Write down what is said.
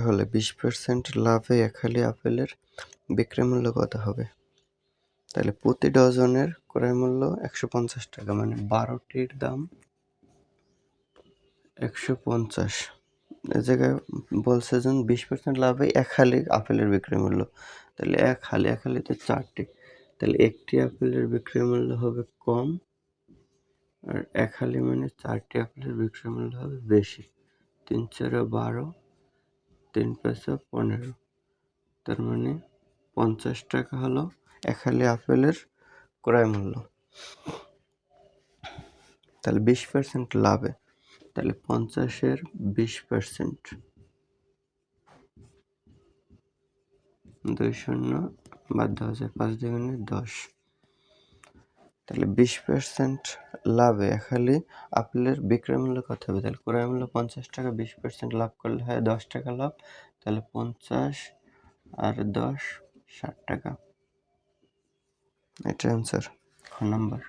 হলে 20% লাভে এক হালি আপেলের বিক্রয় মূল্য কত হবে? তাহলে প্রতি ডজনের ক্রয় মূল্য 150 টাকা, মানে 12টির দাম 150। এ জায়গায় বলছে যে 20% লাভে এক হালি আপেলের বিক্রয় মূল্য। তাহলে এক হালিতে 4টি, তাহলে একটি আপেলের বিক্রয় মূল্য হবে কম, আর এক হালি মানে 4টি আপেলের বিক্রয় মূল্য হবে বেশি। 3 × 4 = 12, 3 × 5 = 15, তার মানে 50 টাকা হলো এক হালি আপেলের ক্রয় মূল্য। তাহলে 20% লাভে, তাহলে 50-এর 20%, 2 শূন্য বাদ দেওয়া যায়, 5 দুগুণে 10। তাহলে 20% লাভে এক হালি আপেলের বিক্রয় মূল্য কত হবে? তাহলে ক্রয় মূল্য 50 টাকা, 20% লাভ করলে হয় 10 টাকা লাভ। তাহলে 50 আর 10 60 টাকা। এটা অ্যান্সার খ নাম্বার।